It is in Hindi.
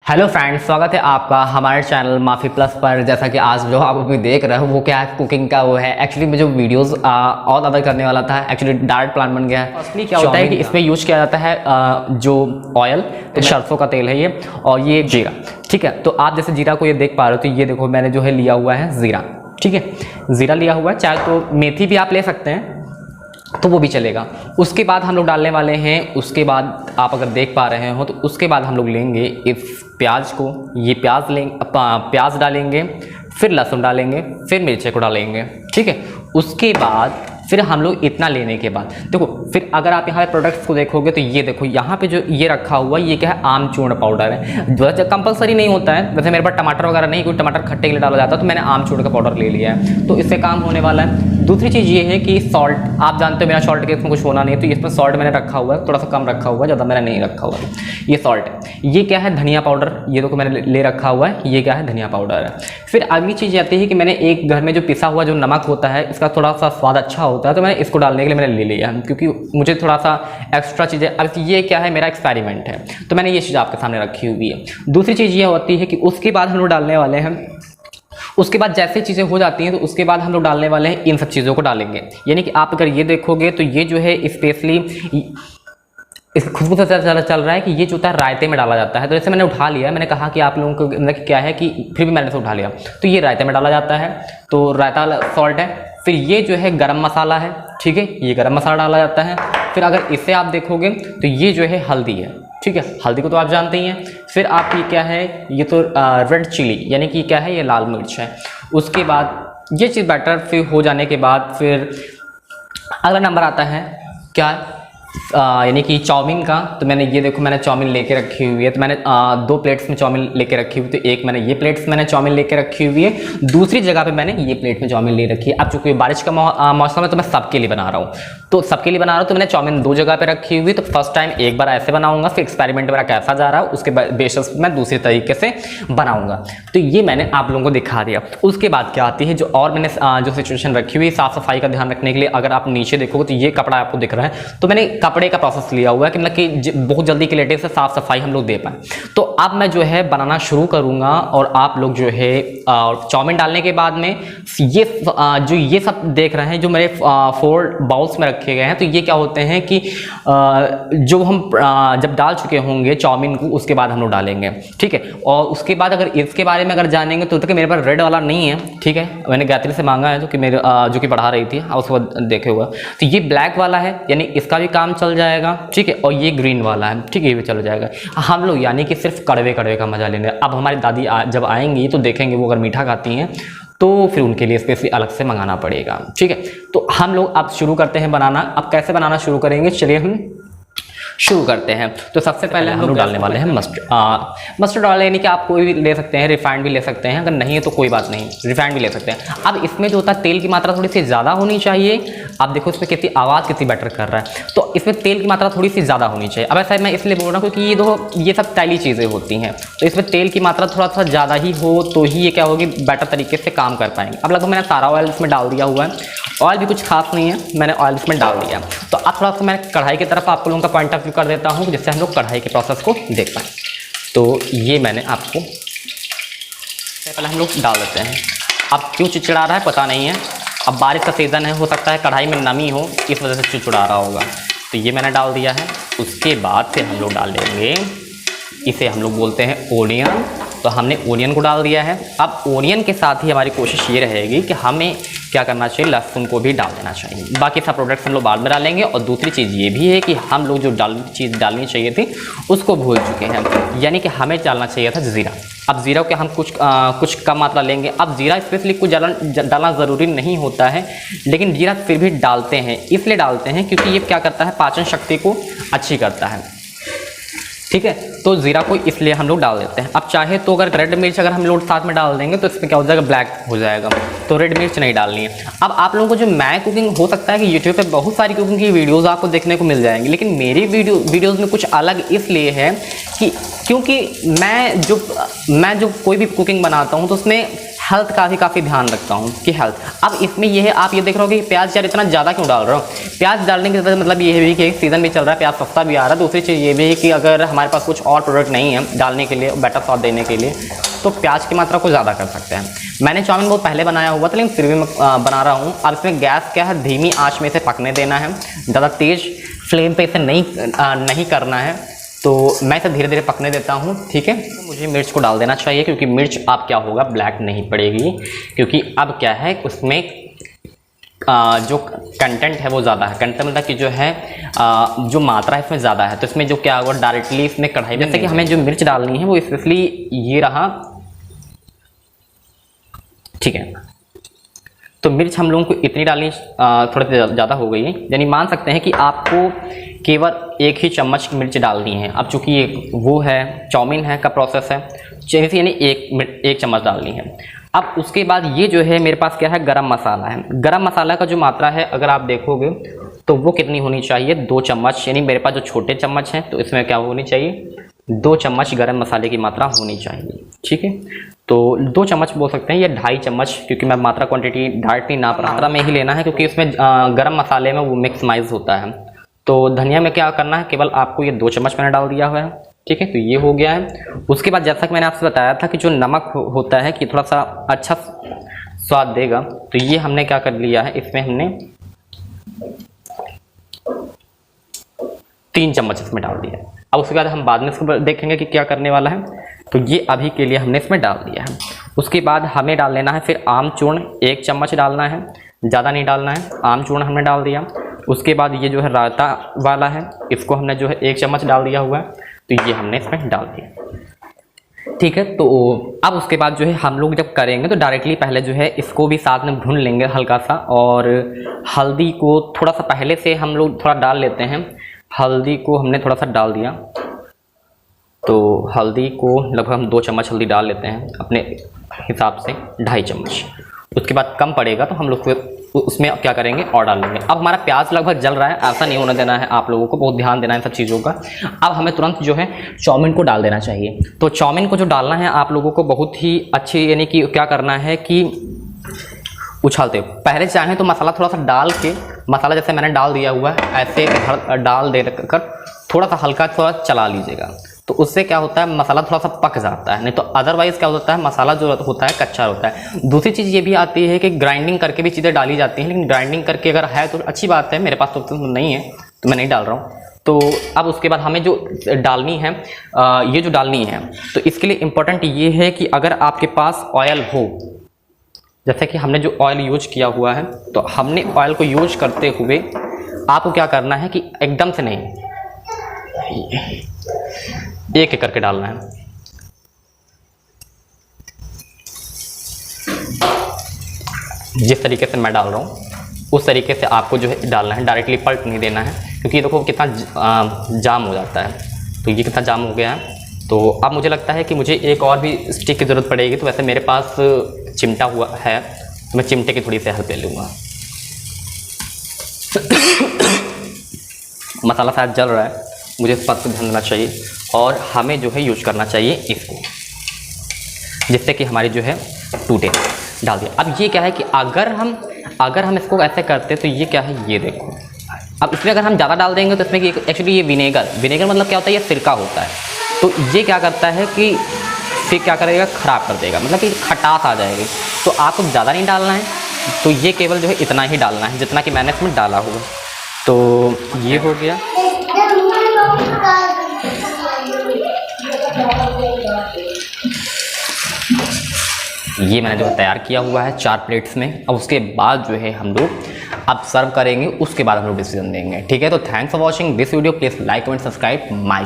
हेलो फ्रेंड्स, स्वागत है आपका हमारे चैनल माफी प्लस पर। जैसा कि आज जो आप अभी देख रहे हो वो क्या है, कुकिंग का वो है। एक्चुअली मैं जो वीडियोस और अदर करने वाला था, एक्चुअली डायरेक्ट प्लान बन गया है। फर्स्टली क्या होता है कि इसमें यूज किया जाता है जो ऑयल, तो सरसों का तेल है ये, और ये जीरा। ठीक है, तो आप जैसे जीरा को ये देख पा रहे हो, तो ये देखो मैंने जो है लिया हुआ है जीरा। ठीक है, जीरा लिया हुआ है, चाहे तो मेथी भी आप ले सकते हैं तो वो भी चलेगा। उसके बाद हम लोग डालने वाले हैं, उसके बाद आप अगर देख पा रहे हो तो उसके बाद हम लोग लेंगे इस प्याज को। ये प्याज लेंगे, प्याज डालेंगे, फिर लहसुन डालेंगे, फिर मिर्ची को डालेंगे। ठीक है, उसके बाद फिर हम लोग इतना लेने के बाद देखो, फिर अगर आप यहाँ पे प्रोडक्ट्स को देखोगे तो ये देखो यहाँ पे जो ये रखा हुआ ये क्या है, आमचूर्ण पाउडर है। जो कंपलसरी नहीं होता है, वैसे मेरे पास टमाटर वगैरह नहीं, कोई टमाटर खट्टे के लिए डाला जाता है, तो मैंने आमचूर्ण का पाउडर ले लिया है, तो इससे काम होने वाला है। दूसरी चीज़ ये है कि सॉल्ट, आप जानते हो मेरा सॉल्ट के इसमें कुछ होना नहीं है, तो इसमें सॉल्ट मैंने रखा हुआ है, थोड़ा सा कम रखा हुआ है, ज़्यादा मैंने नहीं रखा हुआ है। ये सॉल्ट है। ये क्या है, धनिया पाउडर, ये देखो मैंने ले रखा हुआ है, ये क्या है, धनिया पाउडर है। फिर अगली चीज़ आती है कि मैंने एक घर में जो पिसा हुआ जो नमक होता है, इसका थोड़ा सा स्वाद अच्छा होता है, तो मैंने इसको डालने के लिए मैंने ले लिया है, क्योंकि मुझे थोड़ा सा एक्स्ट्रा चीज़ें। अब ये क्या है, मेरा एक्सपेरिमेंट है, तो मैंने ये चीज़ आपके सामने रखी हुई है। दूसरी चीज़ ये होती है कि उसके बाद हम लोग डालने वाले हैं, उसके बाद जैसे चीज़ें हो जाती हैं तो उसके बाद हम लोग डालने वाले हैं, इन सब चीज़ों को डालेंगे। यानी कि आप अगर ये देखोगे तो ये जो है स्पेशली इस खुशबू से चल रहा है कि ये जो होता है रायते में डाला जाता है। तो जैसे मैंने उठा लिया, मैंने कहा कि आप लोगों को मतलब क्या है कि फिर भी मैंने इसे उठा लिया, तो ये रायते में डाला जाता है, तो रायता सॉल्ट है। फिर ये जो है गरम मसाला है, ठीक है, ये गरम मसाला डाला जाता है। फिर अगर इसे आप देखोगे तो ये जो है हल्दी है, ठीक है, हल्दी को तो आप जानते ही हैं। फिर आप ये क्या है, ये तो रेड चिली, यानी कि क्या है, ये लाल मिर्च है। उसके बाद ये चीज़ बैटर फिर हो जाने के बाद फिर अगला नंबर आता है क्या, यानी कि चाउमीन का। तो मैंने ये देखो, मैंने चाउमीन लेके रखी हुई है, तो मैंने 2 प्लेट्स में चाउमीन लेके रखी हुई, तो एक मैंने ये प्लेट्स मैंने चाउमीन लेके रखी हुई है, दूसरी जगह पे मैंने ये प्लेट में चाउमीन ले रखी है। अब चूंकि बारिश का मौसम है तो मैं सबके लिए बना रहा हूँ, तो सबके लिए बना रहा हूँ, तो मैंने चाउमीन 2 जगह पे रखी हुई। तो फर्स्ट टाइम एक बार ऐसे बनाऊंगा, फिर एक्सपेरिमेंट मेरा कैसा जा रहा है उसके बेसिस मैं दूसरे तरीके से बनाऊंगा। तो ये मैंने आप लोगों को दिखा दिया। उसके बाद क्या आती है, जो और मैंने जो सिचुएशन रखी हुई साफ सफाई का ध्यान रखने के लिए, अगर आप नीचे देखोगे तो ये कपड़ा आपको दिख रहा है, तो मैंने कपड़े का प्रोसेस लिया हुआ है कि मतलब कि बहुत जल्दी क्लियरिटी से साफ सफाई हम लोग दे पाए। तो अब मैं जो है बनाना शुरू करूंगा, और आप लोग जो है चाउमीन डालने के बाद में ये जो ये सब देख रहे हैं, जो मेरे 4 बाउल्स में रखे गए हैं, तो ये क्या होते हैं कि जो हम जब डाल चुके होंगे चाउमीन को, उसके बाद हम लोग डालेंगे। ठीक है, और उसके बाद अगर इसके बारे में अगर जानेंगे तो मेरे पास रेड वाला नहीं है, ठीक है, मैंने गायत्री से मांगा है, जो कि मेरे जो कि बढ़ा रही थी, उसके बाद देखे हुआ, तो ये ब्लैक वाला है, यानी इसका भी काम चल जाएगा। ठीक है, और ये ग्रीन वाला है, ठीक है, ये भी चल जाएगा। हम लोग यानी कि सिर्फ कड़वे कड़वे का मजा लेंगे। अब हमारी दादी जब आएंगी तो देखेंगे, वो अगर मीठा खाती हैं तो फिर उनके लिए स्पेशली अलग से मंगाना पड़ेगा। ठीक है, तो हम लोग अब शुरू करते हैं बनाना। अब कैसे बनाना शुरू करेंगे, चलिए हम शुरू करते हैं। तो सबसे पहले हम लोग डालने वाले हैं मस्टर्ड। मस्टर्ड ऑयल यानी कि आप कोई भी ले सकते हैं, रिफाइंड भी ले सकते हैं, अगर नहीं है तो कोई बात नहीं, रिफाइंड भी ले सकते हैं। अब इसमें जो होता है तेल की मात्रा थोड़ी सी ज़्यादा होनी चाहिए। आप देखो इसमें कितनी आवाज़ कितनी बेटर कर रहा है, तो इसमें तेल की मात्रा थोड़ी सी ज़्यादा होनी चाहिए। अब ऐसा मैं इसलिए बोल रहा हूँ क्योंकि ये सब तैली चीज़ें होती हैं, तो इसमें तेल की मात्रा थोड़ा सा ज़्यादा ही हो तो ही ये क्या होगी, बेटर तरीके से काम कर पाएंगे। अब लगभग मैंने सारा ऑयल इसमें डाल दिया हुआ है, ऑयल भी कुछ खास नहीं है, मैंने ऑयल इसमें डाल दिया। तो अब थोड़ा सा मैं कढ़ाई की तरफ आप लोगों का पॉइंट ऑफ व्यू कर देता हूँ, जिससे हम लोग कढ़ाई के प्रोसेस को देख पाएँ। तो ये मैंने आपको पहले हम लोग डाल देते हैं। अब क्यों चिड़चिड़ा रहा है पता नहीं है, अब बारिश का सीज़न है, हो सकता है कढ़ाई में नमी हो, इस वजह से चिड़चिड़ा रहा होगा। तो ये मैंने डाल दिया है। उसके बाद फिर हम लोग डाल देंगे, इसे हम लोग बोलते हैं ओनियन, तो हमने ओनियन को डाल दिया है। अब ओनियन के साथ ही हमारी कोशिश ये रहेगी कि हमें क्या करना चाहिए, लहसुन को भी डाल देना चाहिए। बाकी सब प्रोडक्ट्स हम लोग बाद में डालेंगे। और दूसरी चीज़ ये भी है कि हम लोग जो चीज़ डालनी चाहिए थी उसको भूल चुके हैं, यानी कि हमें डालना चाहिए था ज़ीरा। अब ज़ीरा के हम कुछ कम मात्रा लेंगे। अब ज़ीरा स्पेशली कुछ डालना ज़रूरी नहीं होता है, लेकिन ज़ीरा फिर भी डालते हैं, इसलिए डालते हैं क्योंकि ये क्या करता है, पाचन शक्ति को अच्छी करता है। ठीक है, तो ज़ीरा को इसलिए हम लोग डाल देते हैं। अब चाहे तो अगर रेड मिर्च अगर हम लोग साथ में डाल देंगे तो इसमें क्या हो जाएगा, ब्लैक हो जाएगा, तो रेड मिर्च नहीं डालनी है। अब आप लोगों को जो मैं कुकिंग, हो सकता है कि यूट्यूब पे बहुत सारी कुकिंग की वीडियोस आपको देखने को मिल जाएंगी, लेकिन मेरी वीडियोस में कुछ अलग इसलिए है कि क्योंकि मैं जो कोई भी कुकिंग बनाता हूँ तो उसमें हेल्थ का भी काफ़ी ध्यान रखता हूँ कि हेल्थ। अब इसमें ये है, आप ये देख रहे हो कि प्याज यार इतना ज़्यादा क्यों डाल रहा हूँ। प्याज डालने का मतलब ये है कि सीज़न भी चल रहा है, प्याज सस्ता भी आ रहा है। दूसरी चीज़ ये भी है कि अगर हमारे पास कुछ और प्रोडक्ट नहीं है डालने के लिए, बेटर स्वाद देने के लिए, तो प्याज की मात्रा को ज़्यादा कर सकते हैं। मैंने चाउमीन बहुत पहले बनाया हुआ था, लेकिन फिर भी मैं बना रहा हूँ। अब इसमें गैस क्या है, धीमी आँच में इसे पकने देना है, ज़्यादा तेज़ फ्लेम पर इसे नहीं करना है। तो मैं इसे धीरे धीरे पकने देता हूँ, ठीक है। तो मुझे मिर्च को डाल देना चाहिए, क्योंकि मिर्च अब क्या होगा, ब्लैक नहीं पड़ेगी, क्योंकि अब क्या है उसमें जो कंटेंट है वो ज़्यादा है। कंटेंट मतलब कि जो है जो मात्रा है इसमें ज़्यादा है, तो इसमें जो क्या होगा डायरेक्टली इसमें कढ़ाई में, जैसे कि हमें जो मिर्च डालनी है वो स्पेशली ये रहा, ठीक है। तो मिर्च हम लोगों को इतनी डालनी थोड़ा ज़्यादा हो गई है, यानी मान सकते हैं कि आपको केवल 1 ही चम्मच मिर्च डालनी है। अब चूँकि ये वो है चाउमीन है का प्रोसेस है, यानी 1 चम्मच डालनी है। अब उसके बाद ये जो है मेरे पास क्या है, गरम मसाला है। गरम मसाला का जो मात्रा है अगर आप देखोगे तो वो कितनी होनी चाहिए, 2 चम्मच, यानी मेरे पास जो छोटे चम्मच हैं तो इसमें क्या होनी चाहिए, 2 चम्मच गरम मसाले की मात्रा होनी चाहिए, ठीक है। तो 2 चम्मच बोल सकते हैं, या 2.5 चम्मच, क्योंकि मैं मात्रा क्वांटिटी डायरेक्टली नाप रहा हूँ, मात्रा में ही लेना है, क्योंकि इसमें गरम मसाले में वो मिक्समाइज होता है। तो धनिया में क्या करना है, केवल आपको ये 2 चम्मच मैंने डाल दिया हुआ है, ठीक है। तो ये हो गया है। उसके बाद जैसा कि मैंने आपसे बताया था कि जो नमक होता है कि थोड़ा सा अच्छा स्वाद देगा, तो ये हमने क्या कर लिया है, इसमें हमने 3 चम्मच इसमें डाल दिया। अब उसके बाद हम बाद में इसको देखेंगे कि क्या करने वाला है। तो ये अभी के लिए हमने इसमें डाल दिया है। उसके बाद हमें डाल लेना है फिर आमचूर्ण, 1 चम्मच डालना है, ज़्यादा नहीं डालना है। आमचूर्ण हमने डाल दिया। उसके बाद ये जो है रायता वाला है, इसको हमने जो है 1 चम्मच डाल दिया हुआ है, तो ये हमने इसमें डाल दिया, ठीक है। तो अब उसके बाद जो है हम लोग जब करेंगे तो डायरेक्टली पहले जो है इसको भी साथ में भून लेंगे हल्का सा, और हल्दी को थोड़ा सा पहले से हम लोग थोड़ा डाल लेते हैं। हल्दी को हमने थोड़ा सा डाल दिया, तो हल्दी को लगभग हम 2 चम्मच हल्दी डाल लेते हैं अपने हिसाब से, 2.5 चम्मच। उसके बाद कम पड़ेगा तो हम लोग फिर उसमें क्या करेंगे और डाल लेंगे। अब हमारा प्याज लगभग जल रहा है, ऐसा नहीं होने देना है, आप लोगों को बहुत ध्यान देना है इन सब चीज़ों का। अब हमें तुरंत जो है चाउमीन को डाल देना चाहिए। तो चाउमीन को जो डालना है आप लोगों को बहुत ही अच्छी, यानी कि क्या करना है कि उछालते पहले चाहें तो मसाला थोड़ा सा डाल के, मसाला जैसे मैंने डाल दिया हुआ है ऐसे डाल दे कर थोड़ा सा हल्का थोड़ा चला लीजिएगा, तो उससे क्या होता है मसाला थोड़ा सा पक जाता है। नहीं तो अदरवाइज़ क्या होता है, मसाला जो होता है कच्चा होता है। दूसरी चीज़ ये भी आती है कि ग्राइंडिंग करके भी चीज़ें डाली जाती हैं, लेकिन ग्राइंडिंग करके अगर है तो अच्छी बात है, मेरे पास तो नहीं है तो मैं नहीं डाल रहा हूँ। तो अब उसके बाद हमें जो डालनी है, ये जो डालनी है, तो इसके लिए इम्पोर्टेंट ये है कि अगर आपके पास ऑयल हो, जैसे कि हमने जो ऑयल यूज किया हुआ है, तो हमने ऑयल को यूज करते हुए आपको क्या करना है कि एकदम से नहीं, एक एक करके डालना है। जिस तरीके से मैं डाल रहा हूँ उस तरीके से आपको जो है डालना है, डायरेक्टली पलट नहीं देना है, क्योंकि ये देखो कितना जाम हो जाता है। तो ये कितना जाम हो गया है। तो अब मुझे लगता है कि मुझे एक और भी स्टिक की ज़रूरत पड़ेगी, तो वैसे मेरे पास चिमटा हुआ है, तो मैं चिमटे की थोड़ी सी हेल्प ले लूँगा। मसाला शायद जल रहा है, मुझे इस बात पर ध्यान देना चाहिए, और हमें जो है यूज करना चाहिए इसको, जिससे कि हमारी जो है टूटे। डाल दिया। अब ये क्या है कि अगर हम इसको ऐसे करते तो ये क्या है, ये देखो। अब इसमें अगर हम ज़्यादा डाल देंगे तो इसमें एक्चुअली ये विनेगर मतलब क्या होता है, ये सिरका होता है। तो ये क्या करता है कि फिर क्या करेगा, ख़राब कर देगा, मतलब कि खटास आ जाएगी। तो आपको ज़्यादा नहीं डालना है, तो ये केवल जो है इतना ही डालना है जितना कि मैंने इसमें डाला हुआ। तो ये हो गया। ये मैंने जो तैयार किया हुआ है 4 प्लेट्स में। अब उसके बाद जो है हम लोग अब सर्व करेंगे, उसके बाद हम लोग डिसीजन देंगे, ठीक है। तो thanks for watching this video, please like comment subscribe my